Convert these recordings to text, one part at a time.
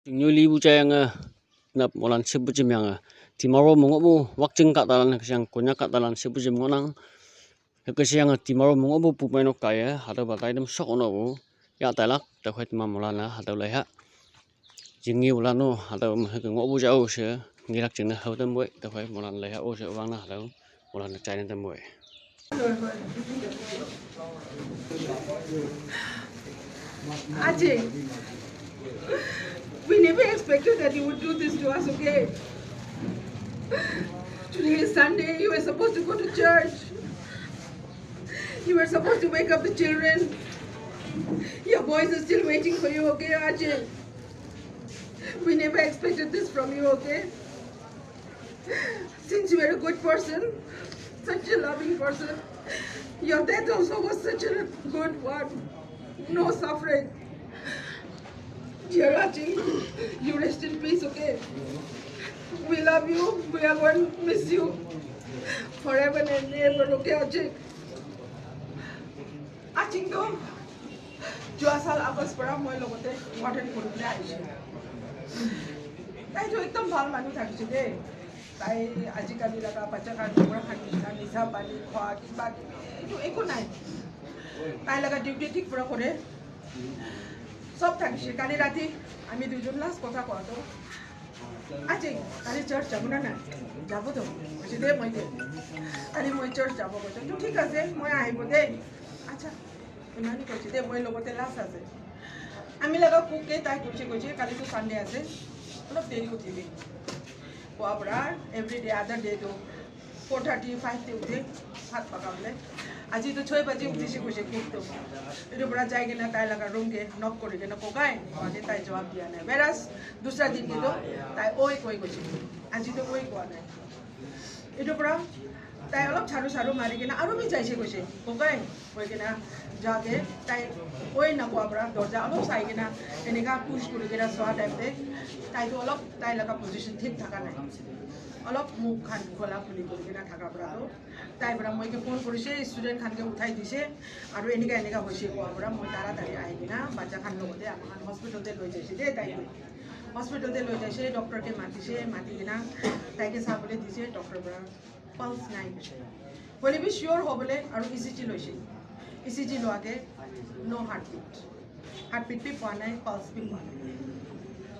Nyuli bu cayang nap molan sebu jim yang timaro mongo bu wakjing kat talan yang konya kat talan sebu jim ngonang yang timaro mongo bu pupai no kaya hada batai dem sok ono bu ya talak ta khoi ma molan na hada lai ha jingi ulan no hada ngo bu jauh se ngilak jeng na hau dem boi ta khoi molan lai ha o se wang na hada molan na cai na dem boi Ajay, we never expected that you would do this to us, okay? Today is Sunday, you were supposed to go to church. You were supposed to wake up the children. Your boys are still waiting for you, okay, Ajay? We never expected this from you, okay? Since you were a good person, such a loving person, your death also was such a good one. No suffering. Dear Ajay, you rest in peace, okay? We love you. We are going to miss you forever and ever, okay, Ajay? Ajay, to jo asal August para moi logote attend koribole aise. Tai to ekdom bhal manu thakise de. Tai ajikali laga bacha kan pura khani nisa pani khwa kiba etu eko nai. Tai laga duty ঠিক পুরা করে সব থাকিছে কালি রাতে আমি দুজন last কথা কতো আজকে কালি চার্চ যাব না না যাব তো বলছি দে মই দে কালি মই চার্চ যাব বলছো তো ঠিক আছে মই আইব দে আচ্ছা ইমানি কইছে দে মই লগতে লাস্ট আছে আমি লাগা কুকে তাই কইছে কালি তো সানডে আছে অলপ দেরি উঠিবি কোয়াবরা এভরিডে আদার ডে তো 4:30 5 তে উঠে ভাত পাকাবলে আজি তো 6 बजे उठिसे कइसे कुकतो एतो बड़ा जाएगे ना ताई लगा रूम के नॉक करे ना कोकाय आजे ताई जवाब दिया ना वेरास दूसरा दिन के तो ताई ओई कोई कइसे আজি तो ओई कोआ ना एतो बड़ा ताई अलग छाड़ू छाड़ू मारी के ना आरो भी जाइसे कइसे कोकाय कोई के ना जाके ताई ओई ना कोआ बड़ा दरजा अलग साइ के ना एनेका पुश करे के ना सवा टाइम पे ताई तो अलग ताई लगा पोजीशन ठीक थाका ना অলপ মুখ খান খোলা খুলি কৰি কিনা থাকা পৰা তাই পৰা মই কে ফোন কৰিছে ষ্টুডেন্ট খানকে উঠাই দিছে আৰু এনেকা হৈছে কোৱা পৰা মই তাড়াতাড়ি আহি কিনা বাচ্চা খান লগতে আমাৰ হস্পিটেলতে লৈ যাইছে দে তাই হস্পিটেলতে লৈ যাইছে ডক্টৰকে মাতি কিনা তাইকে চাবলৈ দিছে ডক্টৰ পৰা পালছ নাই বুলি বি শিওৰ হ'বলে আৰু ইচিজি লৈছে ইচিজি লোৱাকে নো হাৰ্টবিট বি পোৱা নাই পালছ বি পোৱা নাই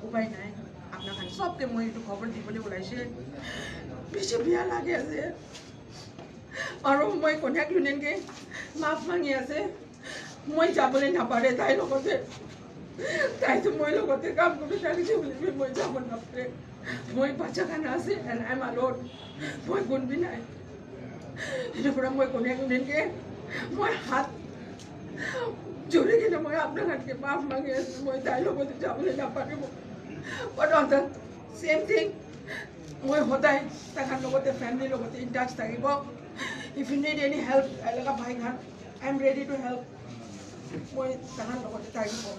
উপায় নাই আপনাৰ খান সবকে মই একটু খবৰ দিবলে ওলাইছে বেশি বিয়া লাগে আছে আৰু মই কন্যাক ইউনিয়নকে মাফ মাগি আছে মই যাবলৈ নাপাৰে তাই লগতে তাই তো মই লগতে কাম কৰি থাকিছে বুলি মই যাব নাপাৰে মই বাচ্চা খানা আছে এণ্ড আই এম আলোন মই গুণবি নাই এটাৰ পৰা মই কন্যাক ইউনিয়নকে মই হাত জোৰে কিনে মই আপোনাৰ খানকে মাফ মাগি আছো মই তাই লগতে যাবলৈ নাপাৰিব But on the same thing, moi hotai takhan logote family logote in touch thakibo. If you need any help, alaga bhai khan, I am ready to help. Moi takhan logote thakibo.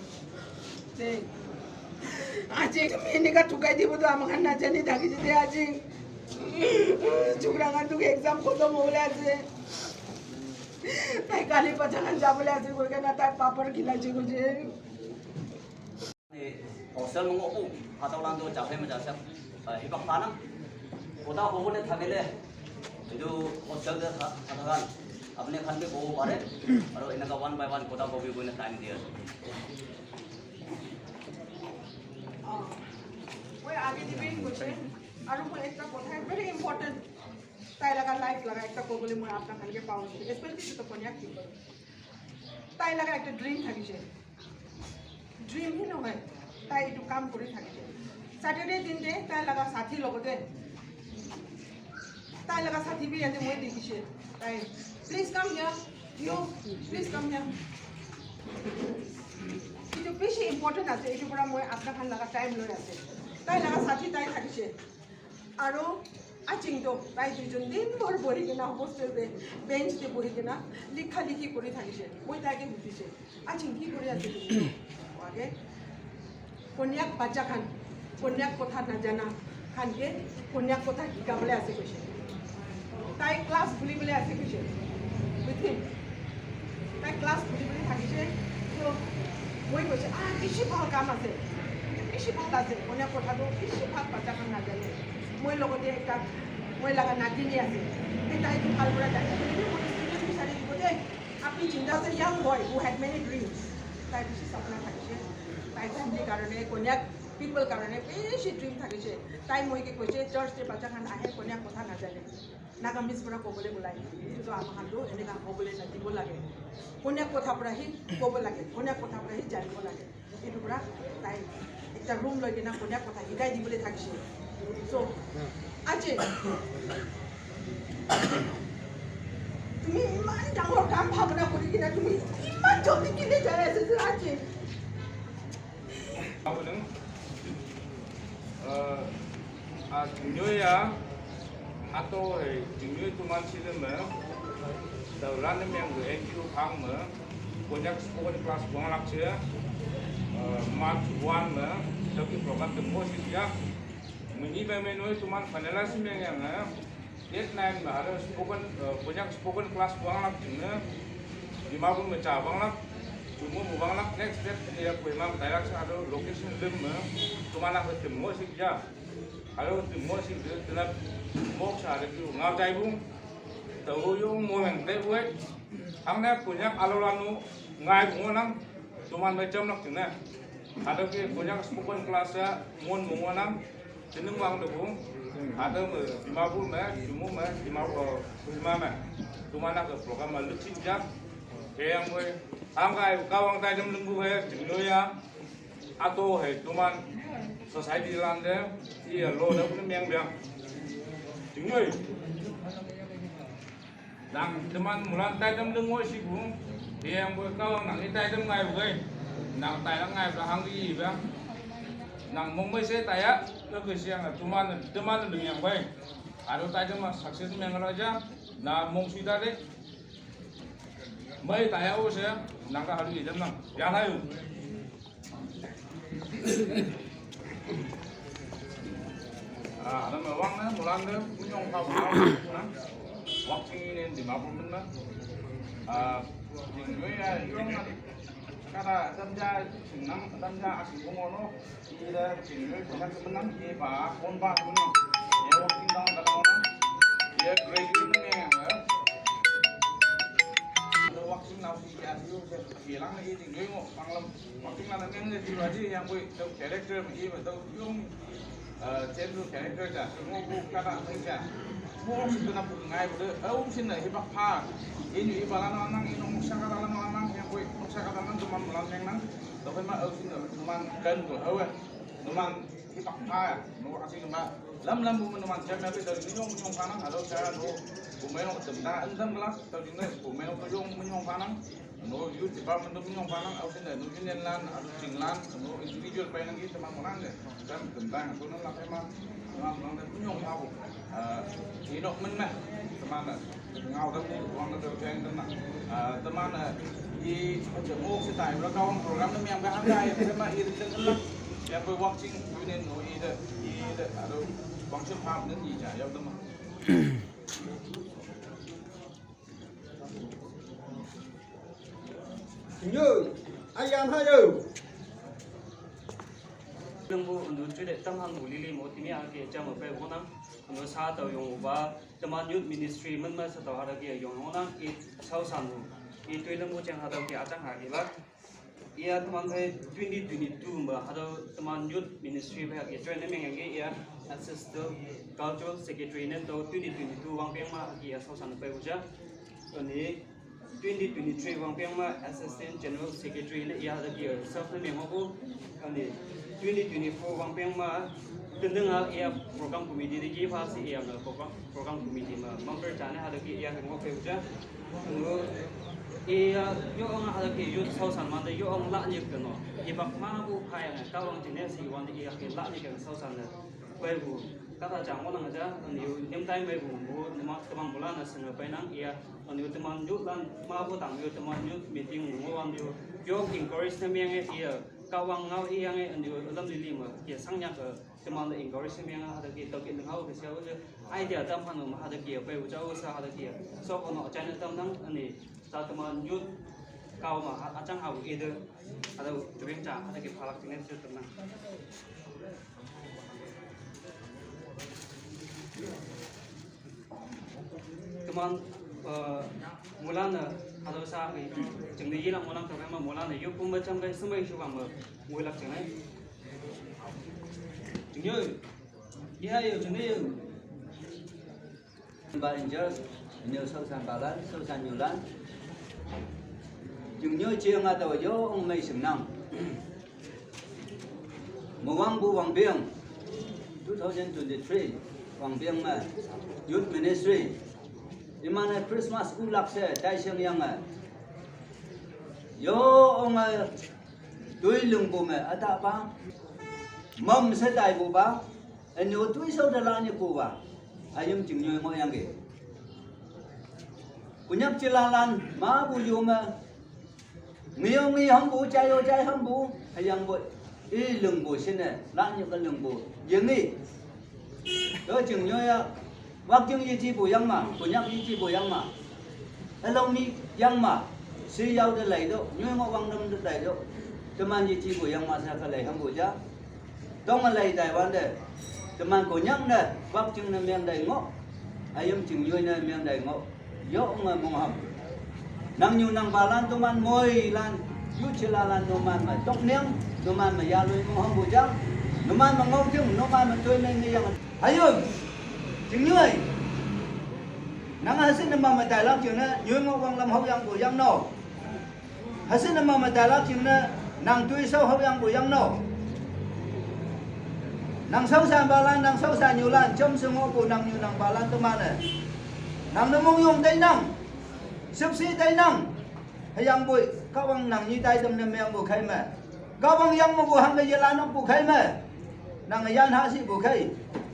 Say, aji mene ka tukai dibo to amakhan na jani thakise de aji. Chukra khan tu exam khotom hole ase. Tai kali pacha khan jabole ase koi kana tai papar khilaiche koje. Hostel mengoku atau orang tua capek menjajah ibak tanam kota komunet thagele itu hostel dia katakan apne khan ke bobo pare aru enaka one by one kota kobi koine time dia ওই আগে দিবেন কইছে আৰু মই একটা কথা very important তাই লাগা লাইফ লাগা একটা কবলে মই আপনার খানকে পাউছি স্পেশালি তো কোনিয়া কি করে তাই লাগা একটা ড্রিম থাকিছে ড্রিম হি নহয় তাই এইটো কাম কৰি থাকিছে স্যাটারডে দিনতে তাই লাগা সাথী লগতে তাই লাগা সাথী বি ইয়াতে মই দেখিছে তাই please come here you please come here এইটো বেশি ইম্পর্টেন্ট আছে এইটো পৰা মই আপনার খান লাগা টাইম লৈ আছে তাই লাগা সাথী তাই থাকিছে আৰু আচিংটো তাই দুজন দিন ভৰ বহি কিনা হোস্টেলতে বেঞ্চতে বহি কিনা লিখা লিখি কৰি থাকিছে মই তাইকে বুজিছে আচিং কি কৰি আছে আগে কন্যাক বাচ্চা খান কন্যাক কথা নাজানা খানকে কন্যাক কথা শিকাবলৈ আছে কৈছে তাই ক্লাছ খুলিবলৈ আছে কৈছে বুঝলি তাই ক্লাছ খুলিবলৈ থাকিছে তো মই কৈছে বেছি ভাল কাম আছে pishi pagase konya kota do pishi pag pacakan ngajale moi logote ka moi laga nadini ase eta itu kalbura da ini mo student bisari gote api jinda se young boy who had many dreams tai pishi sapna thakise tai family karone konya people karone pishi dream thakise tai moi ke koise church te pacakan ahe konya kota ngajale naga miss pura kobole bulai itu to amahan do ene ka kobole na dibo lage konya kota pura hi kobole lage konya kota pura hi jaribo lage itu pura tai একটা room লই কিনা কোনিয়া কথা শিকাই দিবলে থাকিছে so আজি তুমি ইমান ডাঙৰ কাম ভাবনা কৰি কিনা তুমি ইমান জলদি কিনে যাই আছে আজি Abang, junior atau junior tu masih lama, dalam ni yang NQ hang mah, banyak sekolah di kelas buang laksa, March 1 mah, tapi program demo sih dia, meni menu itu man finalize yang deadline mah ada sekolah banyak sekolah kelas buang laksa, 50 macam buang lak. Cuma buang lak next step dia memang daerah ada location lama, cuma nak demo sih dia. Kalau demo sih dia tetap mau cari tu ngajai bung, tahu yung mau yang buat, angnya punya aluranu ngai bung nang, cuma macam nak cina. Ada ke punya spoken kelas mon bung nang, jenuh bang tu bung, ada 50 mah, cuma 50 mah, cuma nak program malu cinta, yang boleh, angkai kawang tajam lembu jenuh ya, atau cuma society lande, iya lo dah pun yang biang. Tinggal, dan teman mulan tajam dengoy sih bung, dia yang berkawang nang ini tajam ngai bukan, nang tajam ngai belakang di bang, nang mumbai saya tanya, tu siang teman dengan yang baik, ada tajam mas sukses yang raja, nang mung sudah deh, baik tanya saya, nang dah hari jam nang, yang lain. Ada mewang na mulan na punyong kau na waktu ini di mabuk mana tinggal ya yung kata tamja sinang tamja asing kumono ida tinggal bukan sebenang ye ba konba kuno ye waktu dang dalam na ye graduate ni yang ada waktu nau si asing hilang lagi tinggal ngo panglam waktu na nang yang di aja yang boleh tahu karakter ye tahu yung cenderung karakter dah, semua kata mereka, semua itu nak ngai ber, sini hebat par, ini ibalan orang ini musyakar orang yang boleh musyakar orang cuma melalui nang, tapi mah sini cuma kan tu, cuma hebat par, mau kasih cuma lam bukan cuma saya tapi dari menyong panang, ada cara tu, bumenyong tentang enam belas, tahu juga bumenyong tu menyong panang. No, you department of New Zealand, out in the New Zealand land, out of England, no individual paying it to Mamoranga. Then the bank, so no Lafema, the New Habo. You know, men, the man, now the one of the gang, the man, he put the most time, look on program, the young guy, they were watching, you didn't know either, I don't function partner, each I have them. Như ayam hayo. Lembu untuk jadi tamhan mulili mau tini agak jam apa orang, untuk saat yang ubah teman youth ministry mana satu hari lagi yang orang itu sausan itu lembu yang ada di atas hari lah. Ia teman saya 2022 mbak ada teman youth ministry lagi join yang ia assistant cultural secretary ni tu 2022 wang pengma ia sausan apa uja ini 2023 wang pengma assistant general secretary ni ia ada dia self ni mengaku ini 2024 wang pengma tentang ia program komite di fasi ia program komite member jana ada dia mengaku uja ia yo orang ada dia yo sausan mana yo orang lak ni kena ibak mana bu kaya kau orang jenis si wan ia lak ni kena sausan le baru kata jangan orang aja ni yang time baru teman bulan sengaja penang ia anu teman yuk dan mau tang yuk teman yuk meeting ngawang yuk encourage teman yang ia kawang ngau yang anu dalam diri mah ia sangat teman encourage teman yang ada kita kita ngau kesiapa je idea teman ada kita baru jauh sah ada kita so kalau channel teman ni saat teman yuk kau mah acang au ide atau jering cah ada ke palak tinggal situ tenang. Teman mulanya atau saat ini jengdi hilang mulang terkena mulanya yuk pun macam kayak semua isu kamu mulak cenai. Jengdi, iya yo jengdi yo. Ba Rangers nhiều sâu sàn bà lan sâu sàn nhiều lan chừng nhớ chiêng à tàu gió ông mày sừng năng một vang bu vang biếng 2023 vang biếng mà youth ministry di mana Christmas ulak se dai siang yang à gió ông túi lưng bu mà ada ba mầm sẽ đại bu ba anh nhớ túi sâu đà la như bu ba ayam chừng nhớ mọi yang kì punya cilalan ma bu yuma ngiyo ngi hâm bu chai hâm bu ayang bu i lưng bu xin này lan những cái lưng bu dương đi đó chừng nhớ ya wak chừng y chi bu yang mà punya y chi bu yang mà along ni yang mà si yau de lai do nhớ ngọ wang nam de lai do teman y chi bu yang mà sa ka lai hâm bu ja dong ma lai dai wan de teman ko nyang de wak chừng na meng dai ngọ ayam chừng nhớ na meng dai ngọ yo nga mong ham nang nyu nang balan tuman moi lan yu chila lan noman ma tok neng noman ma ya lui mong ham bu jang noman ma ngau chung noman ma toy neng ni yang ayun ching nyui nang hasin nama ma dai lak chung na nyu ngo wang lam hau yang bu yang no hasin nama ma dai lak chung na nang tui sau hau yang bu yang no nang sau san balan nang sau san nyu lan chom su ngo bu nang nyu nang balan tuman ne nang na mong yung tay nang sub si tay nang hayang bui kawang nang ni tay tam na meng bu khai ma kawang yang mo bu hang ga yala no bu khai ma nang yan ha si bu khai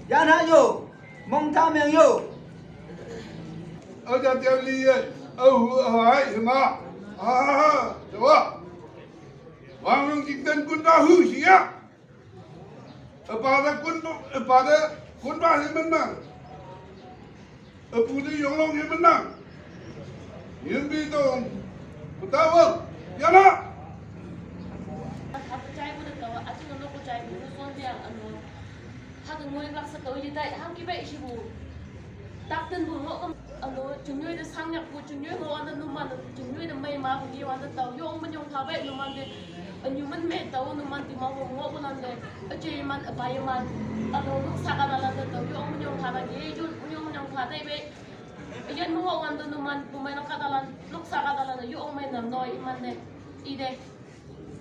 yan ha yo mong ta meng yo ở đây tiêu li hỏi mà được không hoàng long chính tân quân ta hư gì á ở bà đó quân ta thì mình mà ở phụ nữ dùng lòng như mình năng những bi tông của ta vâng ya na aku cai pun tahu aku nak aku cai pun soal dia anu hak ngoi lak sa tahu jadi hang kibai si bu tak ten bu ngok anu chungyoi de sang nyak bu chungyoi ngok anu numan chungyoi de mai ma bu dia anu tahu yo man yong thawe numan de anu man me tahu numan ti ma bu ngok bu nan de aje man abai man anu luk sa kana la tahu yo man yong thawe ge ju yo man yong thawe be yan mo wan do numan bu mai no katalan luk sa katalan yo man nam noi man de ide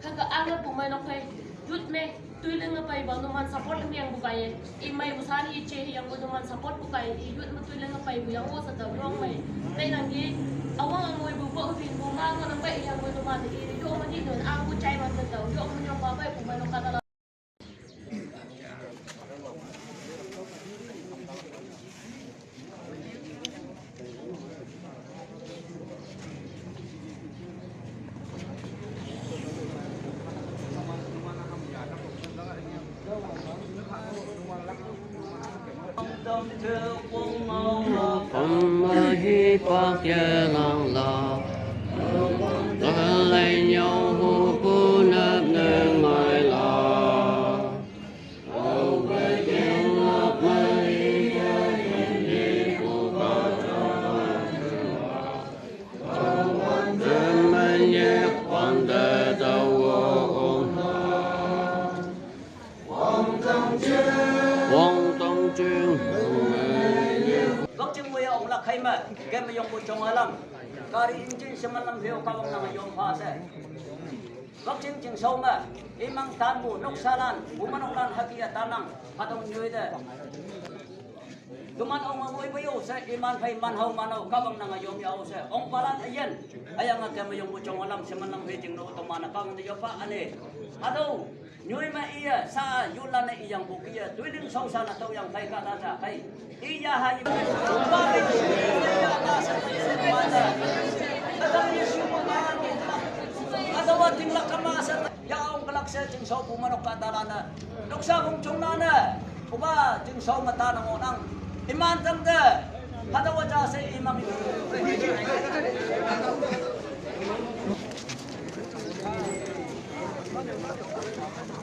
hangga aga bu mai no kai jut me tuiling apa iba numan support kami yang bukai imai usani ice yang bu numan support bukai jut me tuiling apa ibu yang wo sa da yong mai dai nangi awang ang bu bo bin bu ma ngo nang bai yang bu numan ide yo man ni don ang bu chai man da yo man yong ba bai bu mai no katalan Phẩm hi bạc ye lang la ta lấy nhau hô bu nấp nương mai la ô về tiếng ngọc mây đi cô ba cha mình nhẹ quan đề đầu ôn Wong Tông Chuyên góc chân mùi ông là khay mà cái mà dùng bộ trồng ở lắm cái đi trên xem năm phiếu cao ông nào dùng pha xe góc chân chừng sâu mà imang tan bu nóc sa lan bu man ông lan hakia tanang hatong nyui de Duman ông ngồi với ông sẽ iman phải man hậu man hậu cao ông nào dùng nhau sẽ ông balan ayen ayang cái mà dùng bộ trồng ở lắm xem năm phiếu chừng nô tôm man cao ông đi vô pha anh atau nyui ma iya sa yulan na iyang bukiya tuiling song sana taw yang kay kata sa kay iya hayi bali atawa tingla kamasa yaong kalaksa ting saw pumanok katalana noksa kung chungnana uba ting saw mata ng onang imantam da atawa sa imam Thank you.